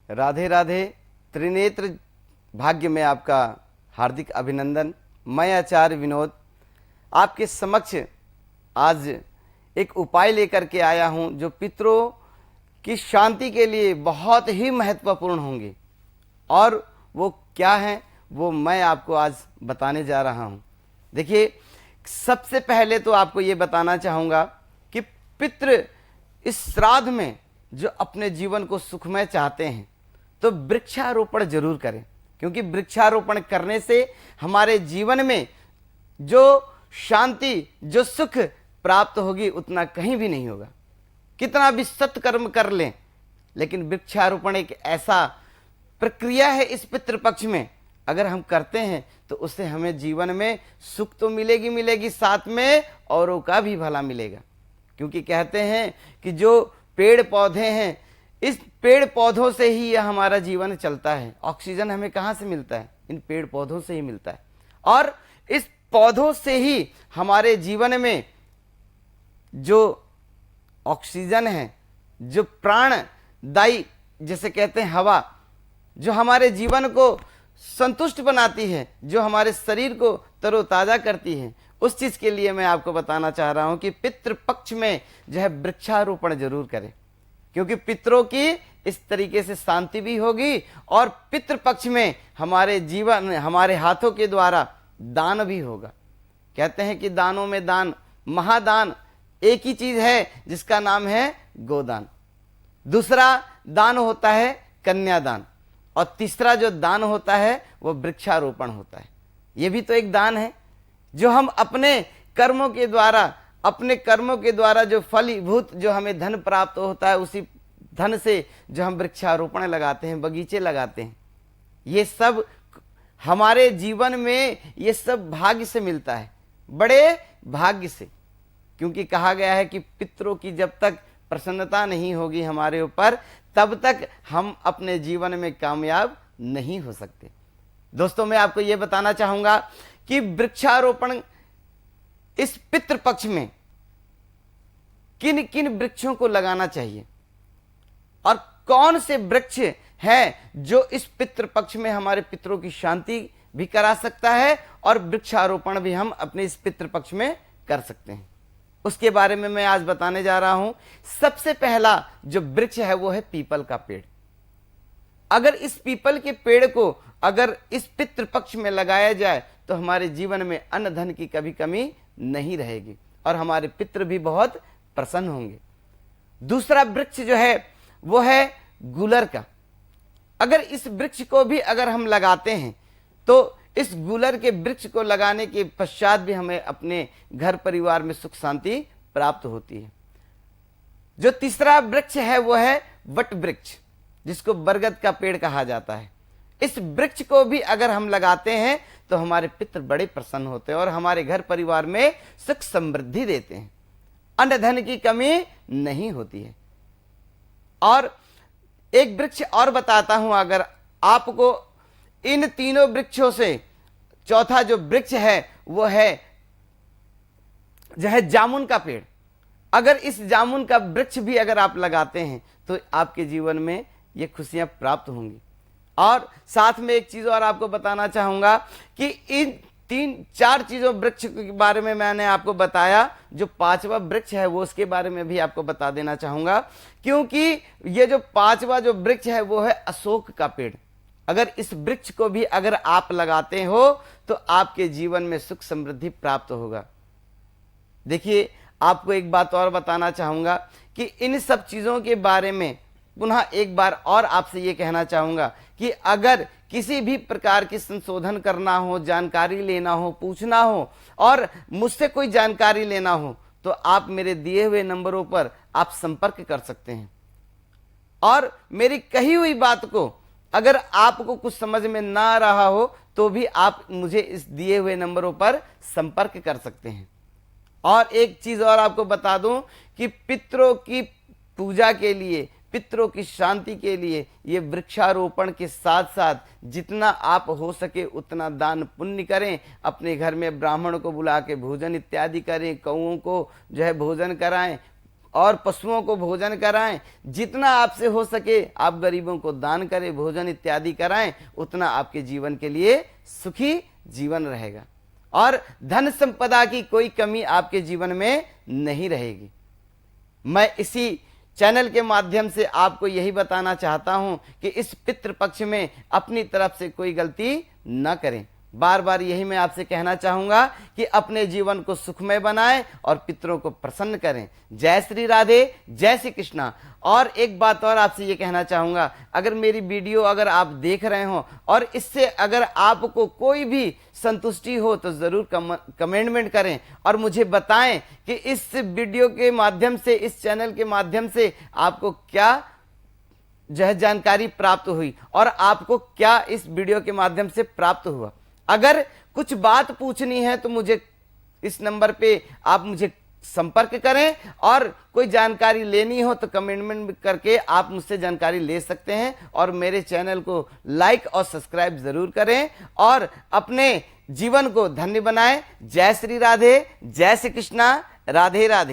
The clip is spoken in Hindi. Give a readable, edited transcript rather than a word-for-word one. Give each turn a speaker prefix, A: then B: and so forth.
A: राधे राधे। त्रिनेत्र भाग्य में आपका हार्दिक अभिनंदन। मैं आचार्य विनोद आपके समक्ष आज एक उपाय लेकर के आया हूं जो पितरों की शांति के लिए बहुत ही महत्वपूर्ण होंगे, और वो क्या है वो मैं आपको आज बताने जा रहा हूं। देखिए, सबसे पहले तो आपको ये बताना चाहूँगा कि पितृ इस श्राद्ध में जो अपने जीवन को सुखमय चाहते हैं तो वृक्षारोपण जरूर करें, क्योंकि वृक्षारोपण करने से हमारे जीवन में जो शांति, जो सुख प्राप्त होगी उतना कहीं भी नहीं होगा। कितना भी सत्कर्म कर लें, लेकिन वृक्षारोपण एक ऐसा प्रक्रिया है इस पितृपक्ष में, अगर हम करते हैं तो उससे हमें जीवन में सुख तो मिलेगी, साथ में औरों का भी भला मिलेगा। क्योंकि कहते हैं कि जो पेड़ पौधे हैं, इस पेड़ पौधों से ही यह हमारा जीवन चलता है। ऑक्सीजन हमें कहाँ से मिलता है? इन पेड़ पौधों से ही मिलता है, और इस पौधों से ही हमारे जीवन में जो ऑक्सीजन है, जो प्राणदायी जैसे कहते हैं हवा, जो हमारे जीवन को संतुष्ट बनाती है, जो हमारे शरीर को तरोताजा करती है, उस चीज के लिए मैं आपको बताना चाह रहा हूं कि पितृपक्ष में जो है वृक्षारोपण जरूर करें, क्योंकि पितरों की इस तरीके से शांति भी होगी और पितृपक्ष में हमारे जीवन, हमारे हाथों के द्वारा दान भी होगा। कहते हैं कि दानों में दान, महादान एक ही चीज है जिसका नाम है गोदान। दूसरा दान होता है कन्यादान, और तीसरा जो दान होता है वो वृक्षारोपण होता है। ये भी तो एक दान है जो हम अपने कर्मों के द्वारा जो फलीभूत जो हमें धन प्राप्त होता है, उसी धन से जो हम वृक्षारोपण लगाते हैं, बगीचे लगाते हैं, ये सब हमारे जीवन में ये सब भाग्य से मिलता है, बड़े भाग्य से। क्योंकि कहा गया है कि पितरों की जब तक प्रसन्नता नहीं होगी हमारे ऊपर, तब तक हम अपने जीवन में कामयाब नहीं हो सकते। दोस्तों, मैं आपको यह बताना चाहूंगा कि वृक्षारोपण इस पितृपक्ष में किन किन वृक्षों को लगाना चाहिए और कौन से वृक्ष हैं जो इस पितृपक्ष में हमारे पितरों की शांति भी करा सकता है और वृक्षारोपण भी हम अपने इस पितृपक्ष में कर सकते हैं, उसके बारे में मैं आज बताने जा रहा हूं। सबसे पहला जो वृक्ष है वो है पीपल का पेड़। अगर इस पीपल के पेड़ को अगर इस पितृपक्ष में लगाया जाए तो हमारे जीवन में अन्न धन की कभी कमी नहीं रहेगी और हमारे पितृ भी बहुत प्रसन्न होंगे। दूसरा वृक्ष जो है वो है गुलर का। अगर इस वृक्ष को भी अगर हम लगाते हैं तो इस गुलर के वृक्ष को लगाने के पश्चात भी हमें अपने घर परिवार में सुख शांति प्राप्त होती है। जो तीसरा वृक्ष है वो है वट वृक्ष, जिसको बरगद का पेड़ कहा जाता है। इस वृक्ष को भी अगर हम लगाते हैं तो हमारे पितृ बड़े प्रसन्न होते हैं और हमारे घर परिवार में सुख समृद्धि देते हैं, अन्न धन की कमी नहीं होती है। और एक वृक्ष और बताता हूं, अगर आपको इन तीनों वृक्षों से चौथा जो वृक्ष है वो है जो है जामुन का पेड़। अगर इस जामुन का वृक्ष भी अगर आप लगाते हैं तो आपके जीवन में ये खुशियां प्राप्त होंगी। और साथ में एक चीज और आपको बताना चाहूंगा कि इन 3-4 चीजों वृक्ष के बारे में मैंने आपको बताया, जो पांचवा वृक्ष है वो उसके बारे में भी आपको बता देना चाहूंगा, क्योंकि ये जो पांचवा जो वृक्ष है वो है अशोक का पेड़। अगर इस वृक्ष को भी अगर आप लगाते हो तो आपके जीवन में सुख समृद्धि प्राप्त होगा। देखिए, आपको एक बात और बताना चाहूंगा कि इन सब चीजों के बारे में पुनः एक बार और आपसे ये कहना चाहूंगा कि अगर किसी भी प्रकार की संशोधन करना हो, जानकारी लेना हो, पूछना हो और मुझसे कोई जानकारी लेना हो तो आप मेरे दिए हुए नंबरों पर आप संपर्क कर सकते हैं। और मेरी कही हुई बात को अगर आपको कुछ समझ में ना रहा हो तो भी आप मुझे इस दिए हुए नंबरों पर संपर्क कर सकते हैं। और एक चीज और आपको बता दूं कि पितरों की पूजा के लिए, पितरों की शांति के लिए ये वृक्षारोपण के साथ साथ जितना आप हो सके उतना दान पुण्य करें। अपने घर में ब्राह्मण को बुला के भोजन इत्यादि करें, कौओं को जो है भोजन कराएं, और पशुओं को भोजन कराएं। जितना आपसे हो सके आप गरीबों को दान करें, भोजन इत्यादि कराएं, उतना आपके जीवन के लिए सुखी जीवन रहेगा और धन संपदा की कोई कमी आपके जीवन में नहीं रहेगी। मैं इसी चैनल के माध्यम से आपको यही बताना चाहता हूं कि इस पितृपक्ष में अपनी तरफ से कोई गलती न करें। बार बार यही मैं आपसे कहना चाहूंगा कि अपने जीवन को सुखमय बनाएं और पितरों को प्रसन्न करें। जय श्री राधे, जय श्री कृष्णा। और एक बात और आपसे ये कहना चाहूंगा, अगर मेरी वीडियो अगर आप देख रहे हो और इससे अगर आपको कोई भी संतुष्टि हो तो जरूर कमेंटमेंट करें और मुझे बताएं कि इस वीडियो के माध्यम से, इस चैनल के माध्यम से आपको क्या जानकारी प्राप्त हुई और आपको क्या इस वीडियो के माध्यम से प्राप्त हुआ। अगर कुछ बात पूछनी है तो मुझे इस नंबर पे आप मुझे संपर्क करें और कोई जानकारी लेनी हो तो कमेंटमेंट करके आप मुझसे जानकारी ले सकते हैं। और मेरे चैनल को लाइक और सब्सक्राइब जरूर करें और अपने जीवन को धन्य बनाएं। जय श्री राधे, जय श्री कृष्णा, राधे राधे।